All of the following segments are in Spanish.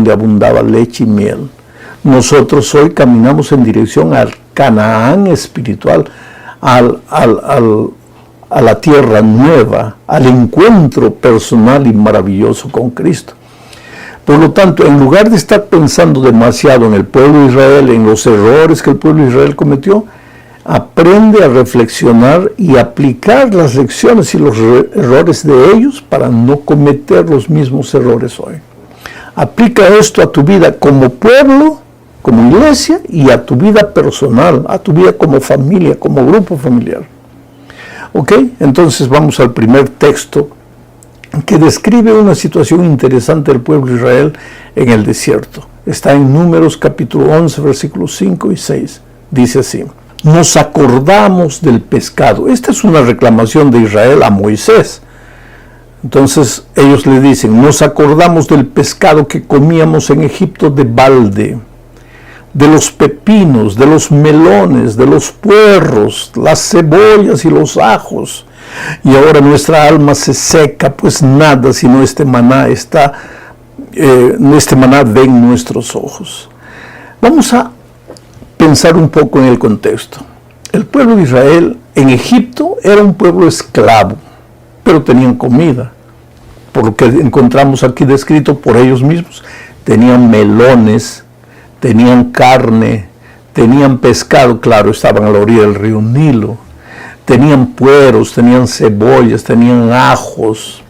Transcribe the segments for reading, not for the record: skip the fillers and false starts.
donde abundaba leche y miel. Nosotros hoy caminamos en dirección al Canaán espiritual, a la tierra nueva, al encuentro personal y maravilloso con Cristo. Por lo tanto, en lugar de estar pensando demasiado en el pueblo de Israel, en los errores que el pueblo de Israel cometió, aprende a reflexionar y aplicar las lecciones y los errores de ellos para no cometer los mismos errores hoy. Aplica esto a tu vida como pueblo, como iglesia, y a tu vida personal, a tu vida como familia, como grupo familiar. ¿Ok? Entonces vamos al primer texto que describe una situación interesante del pueblo de Israel en el desierto. Está en Números capítulo 11, versículos 5 y 6. Dice así: nos acordamos del pescado. Esta es una reclamación de Israel a Moisés. Entonces ellos le dicen: nos acordamos del pescado que comíamos en Egipto de balde, de los pepinos, de los melones, de los puerros, las cebollas y los ajos. Y ahora nuestra alma se seca, pues nada sino este maná ven nuestros ojos. Vamos a pensar un poco en el contexto. El pueblo de Israel en Egipto era un pueblo esclavo, pero tenían comida. Por lo que encontramos aquí descrito por ellos mismos, tenían melones, tenían carne, tenían pescado, claro, estaban a la orilla del río Nilo, tenían pueros, tenían cebollas, tenían ajos.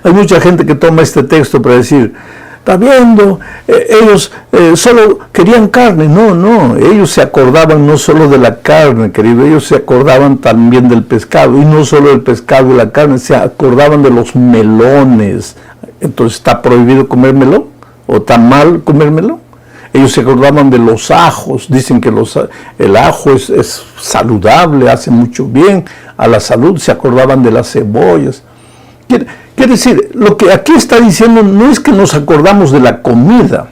Hay mucha gente que toma este texto para decir: está viendo, ellos solo querían carne. No, ellos se acordaban no solo de la carne, querido, ellos se acordaban también del pescado, y no solo del pescado y la carne, se acordaban de los melones. Entonces, ¿está prohibido comer melón? ¿O está mal comer melón? Ellos se acordaban de los ajos, dicen que el ajo es saludable, hace mucho bien a la salud. Se acordaban de las cebollas. Quiere decir, lo que aquí está diciendo no es que nos acordamos de la comida.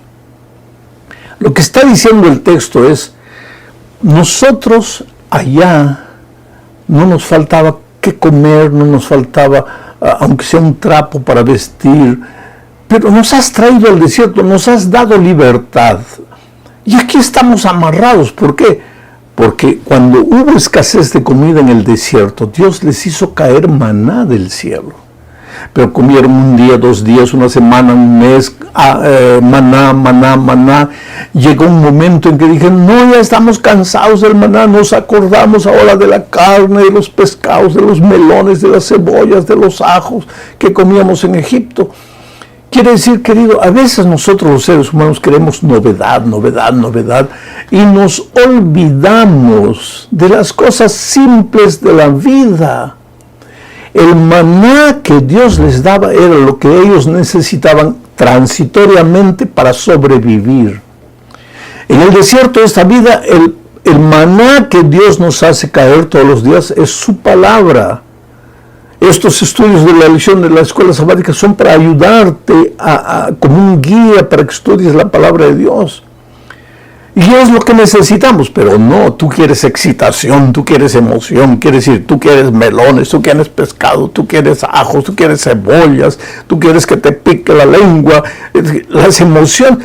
Lo que está diciendo el texto es: nosotros allá no nos faltaba qué comer, no nos faltaba, aunque sea un trapo para vestir, pero nos has traído al desierto, nos has dado libertad. Y aquí estamos amarrados. ¿Por qué? Porque cuando hubo escasez de comida en el desierto, Dios les hizo caer maná del cielo. Pero comieron un día, 2 días, una semana, un mes, maná. Llegó un momento en que dijeron: no, ya estamos cansados del maná, nos acordamos ahora de la carne, de los pescados, de los melones, de las cebollas, de los ajos que comíamos en Egipto. Quiere decir, querido, a veces nosotros los seres humanos queremos novedad, y nos olvidamos de las cosas simples de la vida. El maná que Dios les daba era lo que ellos necesitaban transitoriamente para sobrevivir. En el desierto de esta vida, el maná que Dios nos hace caer todos los días es su palabra. Estos estudios de la lección de la escuela sabática son para ayudarte como un guía para que estudies la palabra de Dios. Y es lo que necesitamos, pero no, tú quieres excitación, tú quieres emoción, quiere decir, tú quieres melones, tú quieres pescado, tú quieres ajos, tú quieres cebollas, tú quieres que te pique la lengua, las emociones.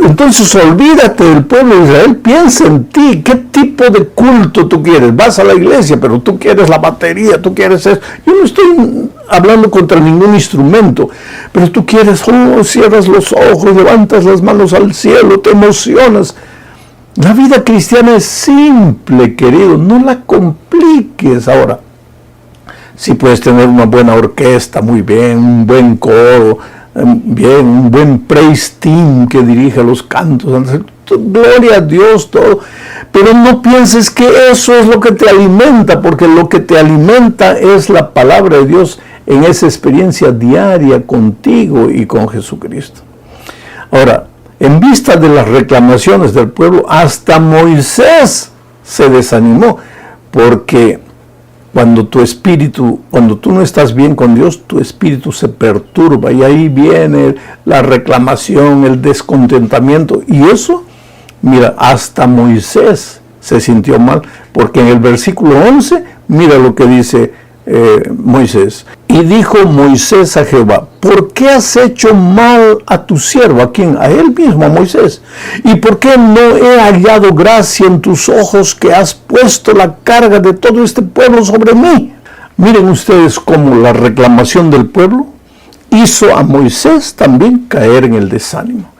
Entonces olvídate del pueblo de Israel, piensa en ti, qué tipo de culto tú quieres. Vas a la iglesia, pero tú quieres la batería, tú quieres eso. Yo no estoy hablando contra ningún instrumento, pero tú quieres, cierras los ojos, levantas las manos al cielo, te emocionas. La vida cristiana es simple, querido, no la compliques. Ahora, si puedes tener una buena orquesta, muy bien, un buen coro, bien, un buen praise team que dirige los cantos, gloria a Dios, todo, pero no pienses que eso es lo que te alimenta, porque lo que te alimenta es la palabra de Dios en esa experiencia diaria contigo y con Jesucristo. Ahora, en vista de las reclamaciones del pueblo, hasta Moisés se desanimó, porque cuando tú no estás bien con Dios, tu espíritu se perturba, y ahí viene la reclamación, el descontentamiento, y eso, mira, hasta Moisés se sintió mal, porque en el versículo 11, mira lo que dice Moisés. Y dijo Moisés a Jehová: ¿por qué has hecho mal a tu siervo? ¿A quién? A él mismo, a Moisés. ¿Y por qué no he hallado gracia en tus ojos, que has puesto la carga de todo este pueblo sobre mí? Miren ustedes cómo la reclamación del pueblo hizo a Moisés también caer en el desánimo.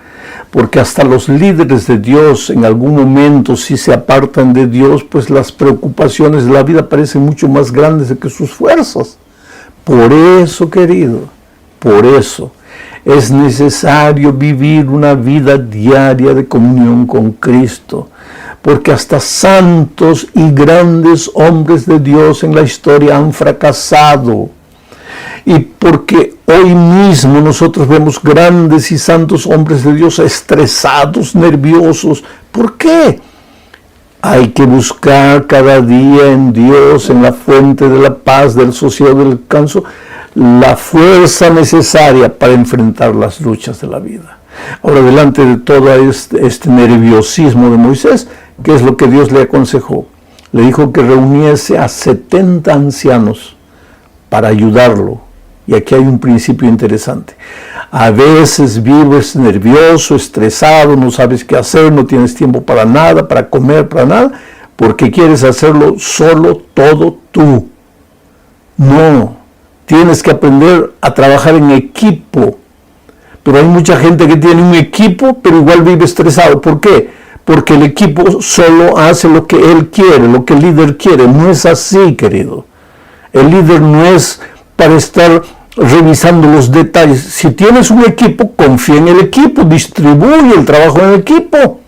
Porque hasta los líderes de Dios en algún momento, si se apartan de Dios, pues las preocupaciones de la vida parecen mucho más grandes que sus fuerzas. Por eso, querido, por eso es necesario vivir una vida diaria de comunión con Cristo. Porque hasta santos y grandes hombres de Dios en la historia han fracasado. Y porque hoy mismo nosotros vemos grandes y santos hombres de Dios estresados, nerviosos. ¿Por qué? Hay que buscar cada día en Dios, en la fuente de la paz, del sosiego, del descanso, la fuerza necesaria para enfrentar las luchas de la vida. Ahora, delante de todo este nerviosismo de Moisés, ¿qué es lo que Dios le aconsejó? Le dijo que reuniese a 70 ancianos para ayudarlo. Y aquí hay un principio interesante. A veces vives nervioso, estresado, no sabes qué hacer, no tienes tiempo para nada, para comer, para nada, porque quieres hacerlo solo, todo tú. No, tienes que aprender a trabajar en equipo. Pero hay mucha gente que tiene un equipo, pero igual vive estresado. ¿Por qué? Porque el equipo solo hace lo que él quiere, lo que el líder quiere. No es así, querido. El líder no es para estar revisando los detalles. Si tienes un equipo, confía en el equipo, distribuye el trabajo en el equipo.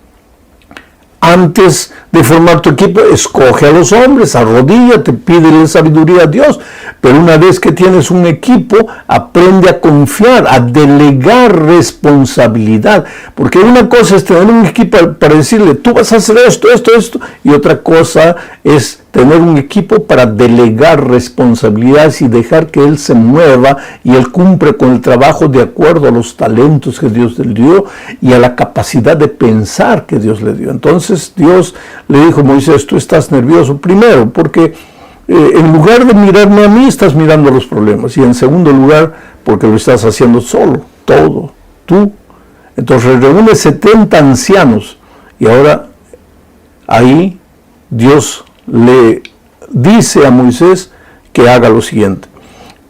Antes de formar tu equipo, escoge a los hombres, arrodíllate, pídele sabiduría a Dios. Pero una vez que tienes un equipo, aprende a confiar, a delegar responsabilidad. Porque una cosa es tener un equipo para decirle, tú vas a hacer esto, y otra cosa es tener un equipo para delegar responsabilidades y dejar que él se mueva y él cumple con el trabajo de acuerdo a los talentos que Dios le dio y a la capacidad de pensar que Dios le dio. Entonces Dios le dijo a Moisés, tú estás nervioso primero porque en lugar de mirarme a mí, estás mirando los problemas. Y en segundo lugar, porque lo estás haciendo solo, todo, tú. Entonces reúne 70 ancianos y ahora ahí Dios le dice a Moisés que haga lo siguiente: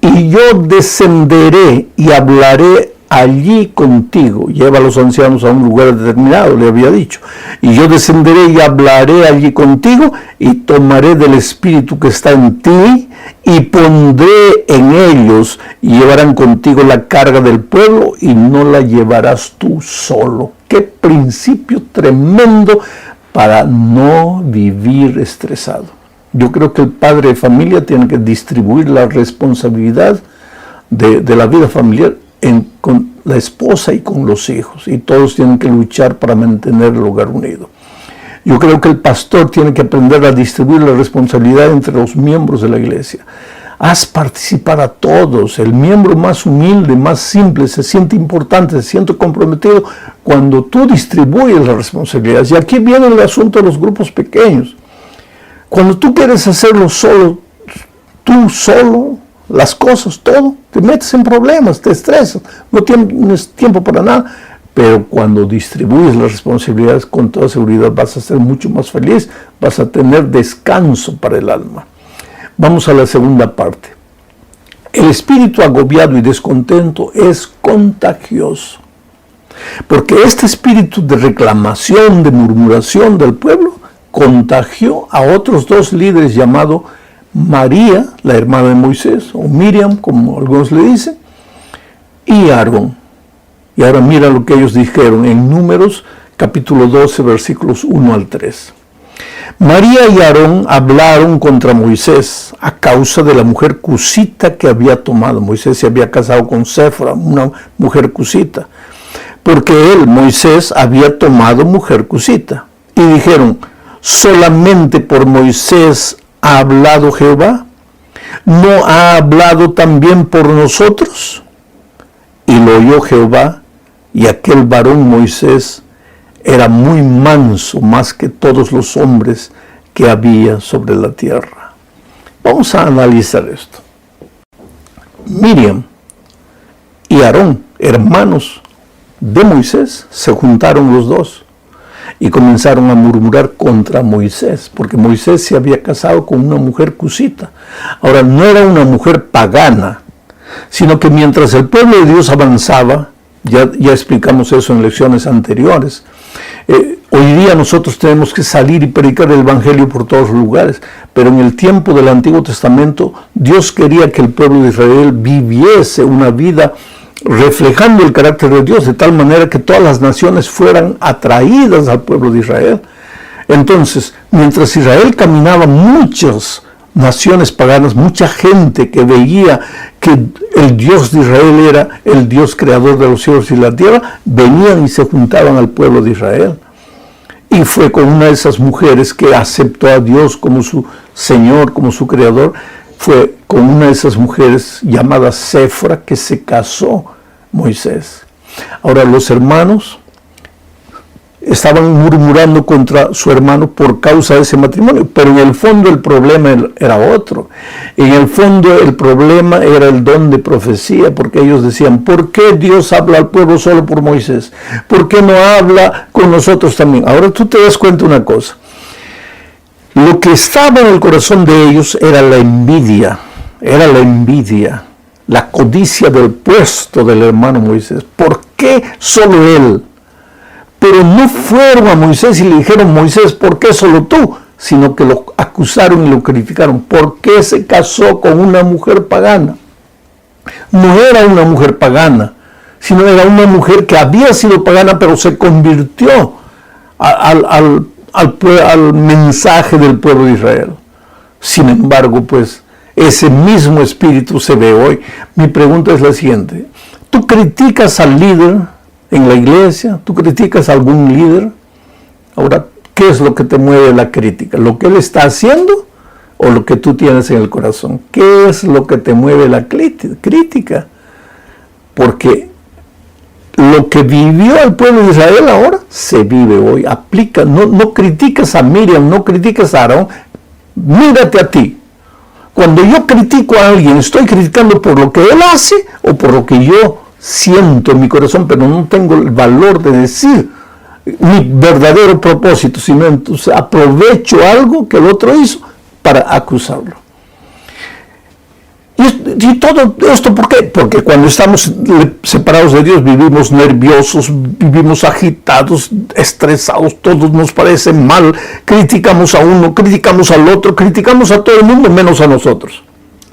y yo descenderé y hablaré allí contigo. Lleva a los ancianos a un lugar determinado, le había dicho. Y yo descenderé y hablaré allí contigo y tomaré del espíritu que está en ti y pondré en ellos y llevarán contigo la carga del pueblo y no la llevarás tú solo. ¡Qué principio tremendo para no vivir estresado! Yo creo que el padre de familia tiene que distribuir la responsabilidad de la vida familiar con la esposa y con los hijos, y todos tienen que luchar para mantener el hogar unido. Yo creo que el pastor tiene que aprender a distribuir la responsabilidad entre los miembros de la iglesia. Haz participar a todos. El miembro más humilde, más simple, se siente importante, se siente comprometido cuando tú distribuyes las responsabilidades. Y aquí viene el asunto de los grupos pequeños. Cuando tú quieres hacerlo solo, tú solo, las cosas, todo, te metes en problemas, te estresas, no tienes tiempo para nada. Pero cuando distribuyes las responsabilidades, con toda seguridad vas a ser mucho más feliz, vas a tener descanso para el alma. Vamos a la segunda parte. El espíritu agobiado y descontento es contagioso. Porque este espíritu de reclamación, de murmuración del pueblo, contagió a otros dos líderes llamados María, la hermana de Moisés, o Miriam, como algunos le dicen, y Aarón. Y ahora mira lo que ellos dijeron en Números, capítulo 12, versículos 1 al 3. María y Aarón hablaron contra Moisés a causa de la mujer cusita que había tomado. Moisés se había casado con Séfora, una mujer cusita, porque él, Moisés, había tomado mujer cusita. Y dijeron, ¿solamente por Moisés ha hablado Jehová? ¿No ha hablado también por nosotros? Y lo oyó Jehová, y aquel varón Moisés era muy manso, más que todos los hombres que había sobre la tierra. Vamos a analizar esto. Miriam y Aarón, hermanos de Moisés, se juntaron los dos y comenzaron a murmurar contra Moisés, porque Moisés se había casado con una mujer cusita. Ahora, no era una mujer pagana, sino que mientras el pueblo de Dios avanzaba, ya explicamos eso en lecciones anteriores, hoy día nosotros tenemos que salir y predicar el Evangelio por todos los lugares, pero en el tiempo del Antiguo Testamento, Dios quería que el pueblo de Israel viviese una vida reflejando el carácter de Dios, de tal manera que todas las naciones fueran atraídas al pueblo de Israel. Entonces, mientras Israel caminaba, muchas naciones paganas, mucha gente que veía que el Dios de Israel era el Dios creador de los cielos y la tierra, venían y se juntaban al pueblo de Israel. Y fue con una de esas mujeres que aceptó a Dios como su Señor, como su creador, fue con una de esas mujeres llamada Séfora que se casó Moisés. Ahora los hermanos estaban murmurando contra su hermano por causa de ese matrimonio, pero en el fondo el problema era otro. En el fondo el problema era el don de profecía, porque ellos decían, ¿por qué Dios habla al pueblo solo por Moisés? ¿Por qué no habla con nosotros también? Ahora tú te das cuenta una cosa. Lo que estaba en el corazón de ellos era la envidia, la codicia del puesto del hermano Moisés. ¿Por qué solo él? Pero no fueron a Moisés y le dijeron, Moisés, ¿por qué solo tú? Sino que lo acusaron y lo criticaron. ¿Por qué se casó con una mujer pagana? No era una mujer pagana, sino era una mujer que había sido pagana, pero se convirtió al mensaje del pueblo de Israel. Sin embargo, pues, ese mismo espíritu se ve hoy. Mi pregunta es la siguiente. ¿Tú criticas al líder en la iglesia? ¿Tú criticas a algún líder? Ahora, ¿qué es lo que te mueve la crítica? ¿Lo que él está haciendo o lo que tú tienes en el corazón? ¿Qué es lo que te mueve la crítica? Porque lo que vivió el pueblo de Israel ahora se vive hoy. Aplica, no criticas a Miriam, no criticas a Aarón, mírate a ti. Cuando yo critico a alguien, ¿estoy criticando por lo que él hace o por lo que yo siento en mi corazón, pero no tengo el valor de decir mi verdadero propósito, sino entonces aprovecho algo que el otro hizo para acusarlo? Y todo esto, ¿por qué? Porque cuando estamos separados de Dios vivimos nerviosos, vivimos agitados, estresados, todo nos parece mal, criticamos a uno, criticamos al otro, criticamos a todo el mundo menos a nosotros.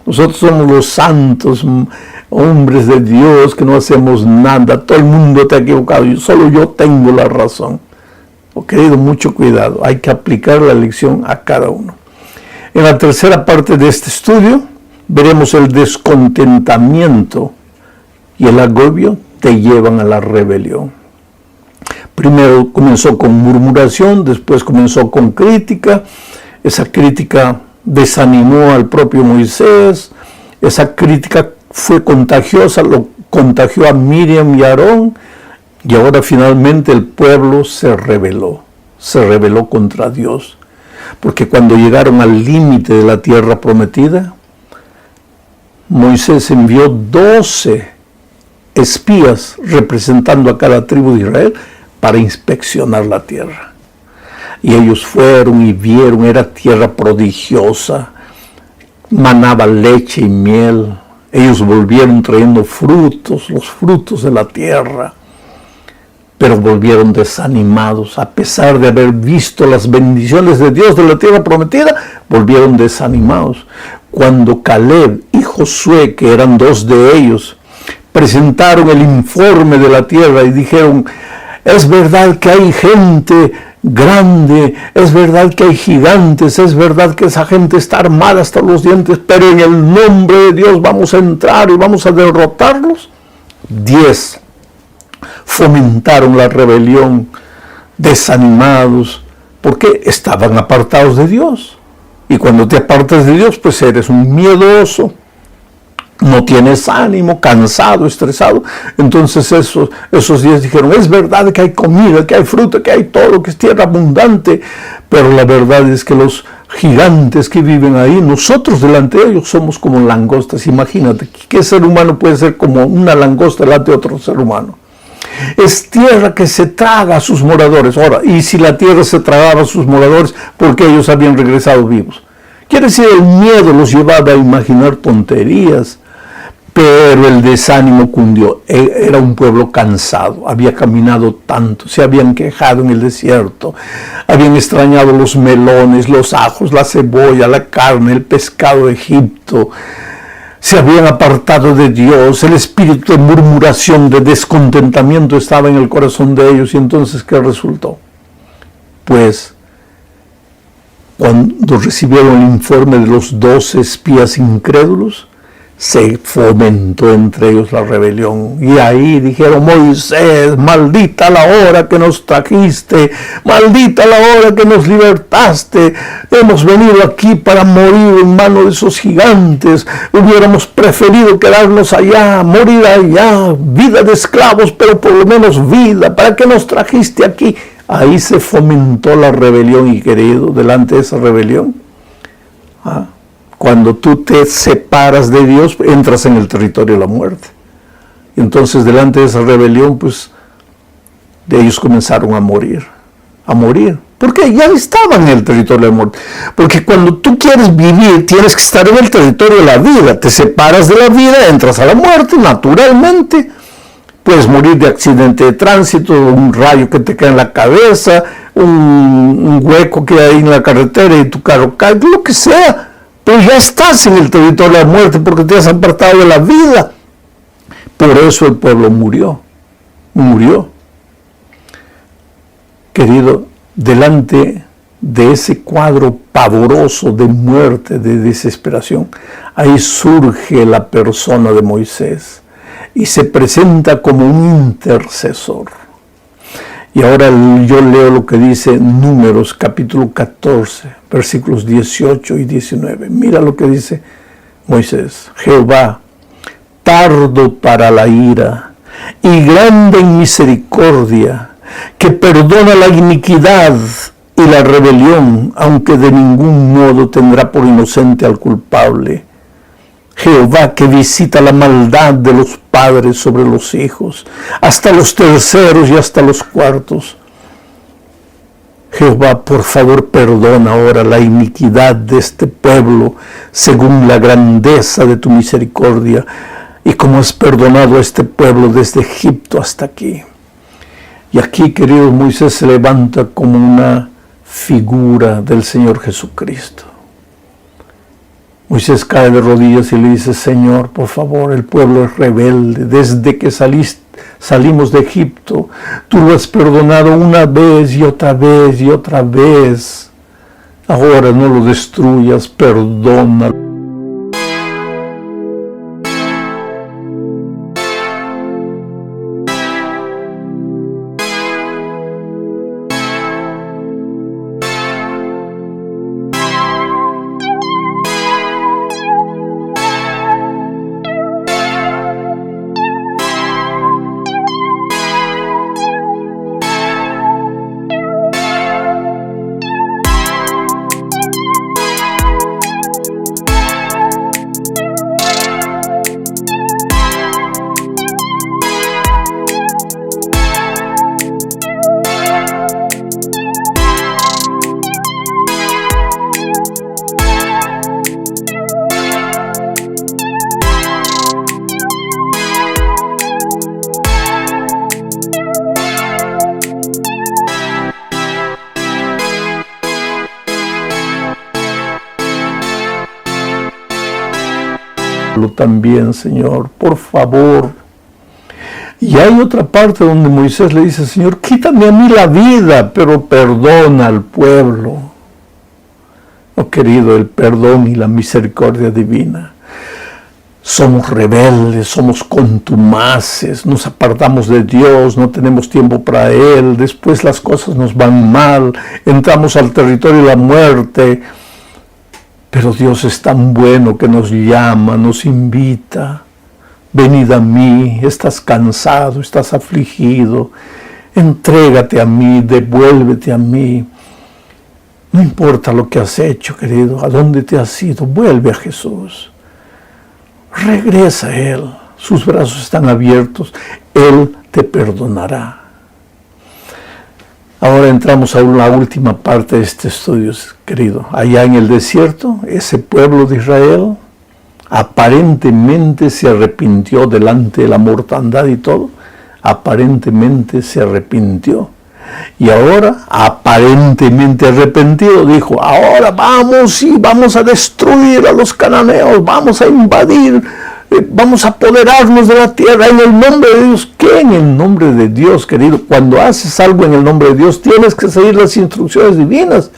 Nosotros somos los santos hombres de Dios que no hacemos nada, todo el mundo está equivocado, solo yo tengo la razón. Oh, querido, mucho cuidado, hay que aplicar la lección a cada uno. En la tercera parte de este estudio veremos el descontentamiento y el agobio te llevan a la rebelión. Primero comenzó con murmuración, después comenzó con crítica. Esa crítica desanimó al propio Moisés. Esa crítica fue contagiosa, lo contagió a Miriam y a Aarón. Y ahora finalmente el pueblo se rebeló contra Dios. Porque cuando llegaron al límite de la tierra prometida, Moisés envió 12 espías representando a cada tribu de Israel para inspeccionar la tierra. Y ellos fueron y vieron, era tierra prodigiosa, manaba leche y miel. Ellos volvieron trayendo frutos, los frutos de la tierra, pero volvieron desanimados. A pesar de haber visto las bendiciones de Dios de la tierra prometida, volvieron desanimados. Cuando Caleb y Josué, que eran dos de ellos, presentaron el informe de la tierra y dijeron, es verdad que hay gente grande, es verdad que hay gigantes, es verdad que esa gente está armada hasta los dientes, pero en el nombre de Dios vamos a entrar y vamos a derrotarlos. 10 fomentaron la rebelión, desanimados, porque estaban apartados de Dios. Y cuando te apartas de Dios, pues eres un miedoso, no tienes ánimo, cansado, estresado. Entonces esos 10 dijeron, es verdad que hay comida, que hay fruta, que hay todo, que es tierra abundante, pero la verdad es que los gigantes que viven ahí, nosotros delante de ellos somos como langostas. Imagínate, ¿qué ser humano puede ser como una langosta delante de otro ser humano? Es tierra que se traga a sus moradores. Ahora, y si la tierra se tragaba a sus moradores, ¿por qué ellos habían regresado vivos? Quiere decir, el miedo los llevaba a imaginar tonterías, pero el desánimo cundió. Era un pueblo cansado, había caminado tanto, se habían quejado en el desierto, habían extrañado los melones, los ajos, la cebolla, la carne, el pescado de Egipto. Se habían apartado de Dios, el espíritu de murmuración, de descontentamiento estaba en el corazón de ellos. Y entonces, ¿qué resultó? Pues, cuando recibieron el informe de los 12 espías incrédulos, se fomentó entre ellos la rebelión. Y ahí dijeron: Moisés, maldita la hora que nos trajiste, maldita la hora que nos libertaste. Hemos venido aquí para morir en manos de esos gigantes. Hubiéramos preferido quedarnos allá, morir allá, vida de esclavos, pero por lo menos vida. ¿Para qué nos trajiste aquí? Ahí se fomentó la rebelión, y querido, delante de esa rebelión, cuando tú te separas de Dios, entras en el territorio de la muerte. Y entonces, delante de esa rebelión, pues, de ellos comenzaron a morir. Porque ya estaban en el territorio de la muerte. Porque cuando tú quieres vivir, tienes que estar en el territorio de la vida. Te separas de la vida, entras a la muerte, naturalmente. Puedes morir de accidente de tránsito, un rayo que te cae en la cabeza, un hueco que hay en la carretera y tu carro cae, lo que sea. Pero ya estás en el territorio de la muerte porque te has apartado de la vida. Por eso el pueblo murió. Querido, delante de ese cuadro pavoroso de muerte, de desesperación, ahí surge la persona de Moisés y se presenta como un intercesor. Y ahora yo leo lo que dice Números capítulo 14, versículos 18 y 19. Mira lo que dice Moisés: Jehová, tardo para la ira y grande en misericordia, que perdona la iniquidad y la rebelión, aunque de ningún modo tendrá por inocente al culpable. Jehová, que visita la maldad de los padres sobre los hijos, hasta los terceros y hasta los cuartos. Jehová, por favor, perdona ahora la iniquidad de este pueblo, según la grandeza de tu misericordia, y como has perdonado a este pueblo desde Egipto hasta aquí. Y aquí, querido, Moisés se levanta como una figura del Señor Jesucristo. Moisés cae de rodillas y le dice: Señor, por favor, el pueblo es rebelde. Desde que salimos de Egipto, tú lo has perdonado una vez y otra vez y otra vez. Ahora no lo destruyas, perdónalo. También, Señor, por favor. Y hay otra parte donde Moisés le dice: Señor, quítame a mí la vida, pero perdona al pueblo. Oh, querido, el perdón y la misericordia divina. Somos rebeldes, somos contumaces, nos apartamos de Dios, no tenemos tiempo para Él, después las cosas nos van mal, entramos al territorio de la muerte. Pero Dios es tan bueno que nos llama, nos invita. Venid a mí, estás cansado, estás afligido, entrégate a mí, devuélvete a mí. No importa lo que has hecho, querido, a dónde te has ido, vuelve a Jesús. Regresa a Él. Sus brazos están abiertos. Él te perdonará. Ahora entramos a la última parte de este estudio, querido. Allá en el desierto, ese pueblo de Israel aparentemente se arrepintió delante de la mortandad y todo. Aparentemente se arrepintió. Y ahora, aparentemente arrepentido, dijo, ahora vamos y vamos a destruir a los cananeos, vamos a invadir, vamos a apoderarnos de la tierra en el nombre de Dios. ¿Qué en el nombre de Dios, querido? Cuando haces algo en el nombre de Dios, tienes que seguir las instrucciones divinas.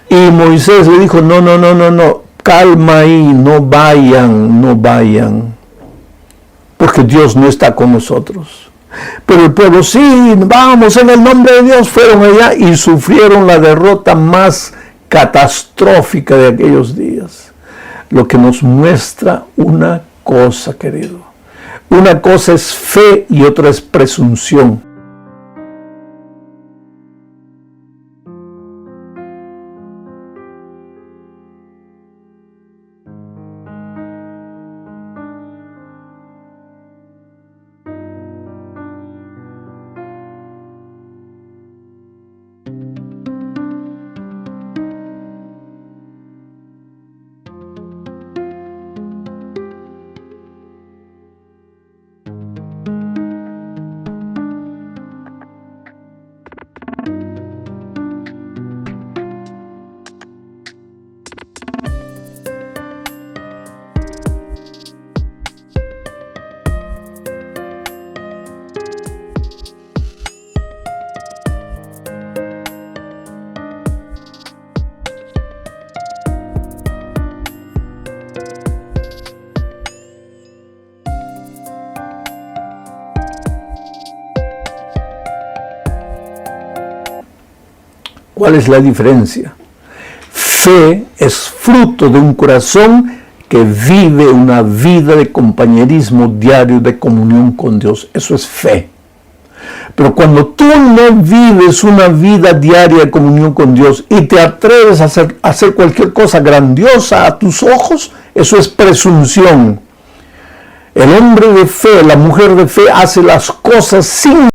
Y Moisés le dijo, no, calma ahí, no vayan, porque Dios no está con nosotros. Pero el pueblo, sí, vamos en el nombre de Dios, fueron allá y sufrieron la derrota más catastrófica de aquellos días. Lo que nos muestra una cosa, querido. Una cosa es fe y otra es presunción. ¿Cuál es la diferencia? Fe es fruto de un corazón que vive una vida de compañerismo diario, de comunión con Dios. Eso es fe. Pero cuando tú no vives una vida diaria de comunión con Dios y te atreves a hacer cualquier cosa grandiosa a tus ojos, eso es presunción. El hombre de fe, la mujer de fe hace las cosas sin